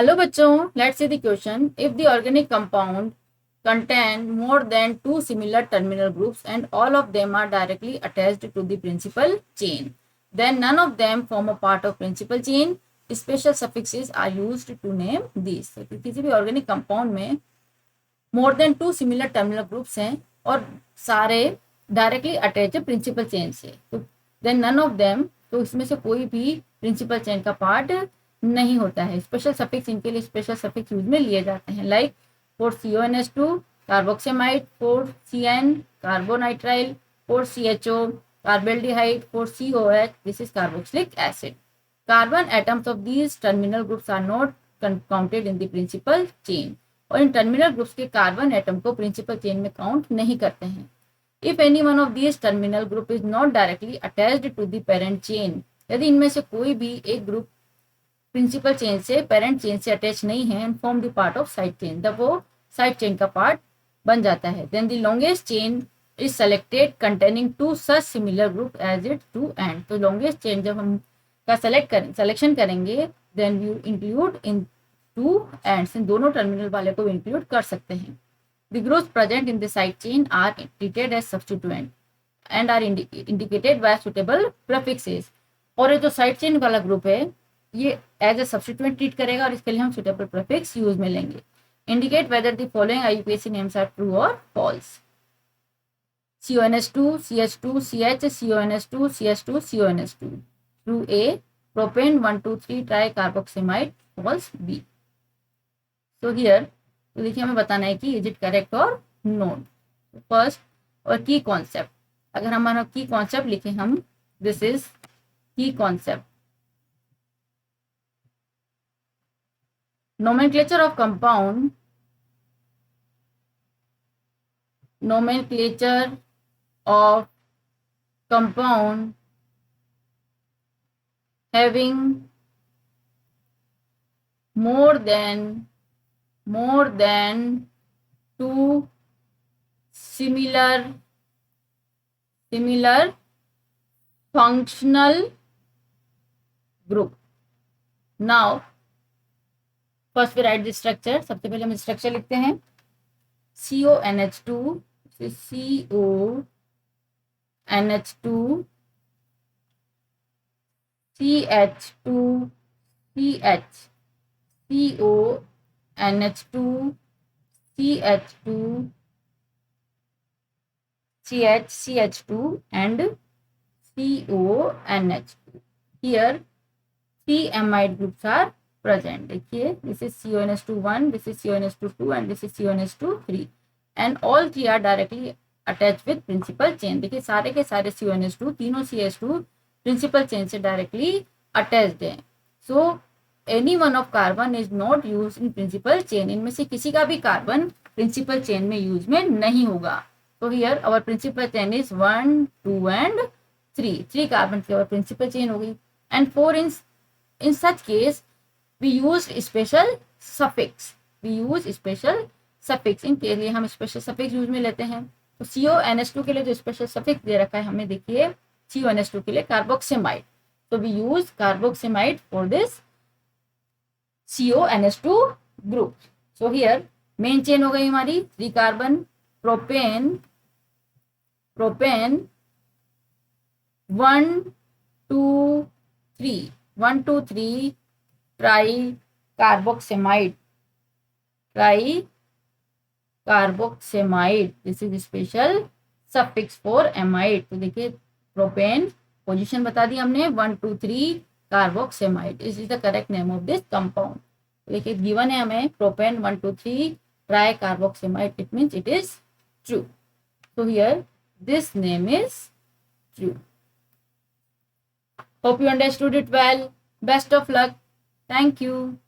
Hello बच्चों, let's see the question. If the organic compound contain more than two similar terminal groups and all of them are directly attached to the principal chain, then none of them form a part of principal chain. Special suffixes are used to name these. किसी भी organic compound में more than two similar terminal groups हैं और सारे directly attach है principal chain से, तो then none of them, तो इसमें से कोई भी प्रिंसिपल चेन का पार्ट नहीं होता है. स्पेशल सफिक्स, इनके लिए स्पेशल सफिक्स यूज में लिए जाते हैं. Like for CONS2 carboxamide, for CN carbonitrile, for CHO carbaldehyde, for COH this is carboxylic acid. Carbon atoms of these terminal groups are not counted in the principal chain. और इन terminal groups के carbon atom को principal chain में count नहीं करते हैं. If any one of these terminal group is not directly attached to the parent chain, यदि इनमें से कोई भी एक ग्रुप प्रिंसिपल चेन से पेरेंट चेन से अटैच नहीं है and form the part of side chain, तब वो साइड चेन का पार्ट बन जाता है. Then the longest chain is selected containing two such similar group as it two end. तो लॉन्गेस्ट चेन जब हम का सिलेक्शन करेंगे, then you include in two ends, इन दोनों टर्मिनल वाले को इंक्लूड कर सकते हैं. The groups present in the side chain are treated as substituent and are indicated by suitable prefixes. और ये जो साइड चेन वाला ग्रुप है ये एज ए सब्स्टिट्यूएंट ट्रीट करेगा और इसके लिए हम सुटेबल प्रीफिक्स यूज में लेंगे. Indicate whether the following IUPAC names are true और false. CONS2 CH2 CH CONS2 CH2 CONS2. True A, propane 1,2,3 tri carboxamide. False B. तो हियर तो देखिए हमें बताना है कि इज इट करेक्ट और नोट. फर्स्ट और की कॉन्सेप्ट, अगर हमारा की कॉन्सेप्ट लिखें हम, this is key concept. nomenclature of compound, nomenclature of compound having more than two similar functional group. Now first we write the structure. सबसे पहले हम structure लिखते हैं. CONH2 CONH2 CH2 CH CONH2 CH2 CH CH2 and CONH2. Here three amide groups are present. देखिए, this is CONS2 1, this is CONS2 2 and this is CONS2 3 and all three are directly attached with principal chain. देखिए सारे के सारे CONS2 तीनों CH2 principal chain से directly attached हैं. So any one of carbon is not used in principal chain. इनमें से किसी का भी कार्बन principal chain में यूज में नहीं होगा. So here our principal chain is 1, 2 and 3. 3 carbon की our principal chain होगी. And for in such case we use special suffix. We use special suffix. इनके लिए हम special suffix यूज में लेते हैं. तो CONS2 के लिए जो special suffix दे रखा है हमें, देखिए CONS2 के लिए कार्बोक्सिमाइड, तो we use carboxamide for this CONS2 group. So here main chain हो गई हमारी 3 carbon, propane 1, 2, 3 tri carboxamide. This is special suffix for amide. तो देखिए प्रोपेन पोजीशन बता दी हमने, 1, 2, 3 carboxamide. This is the correct name of this compound. देखिए given है हमें propane 1, 2, 3 tri carboxamide. It means it is true. So here this name is true. Hope you understood it well. Best of luck. Thank you.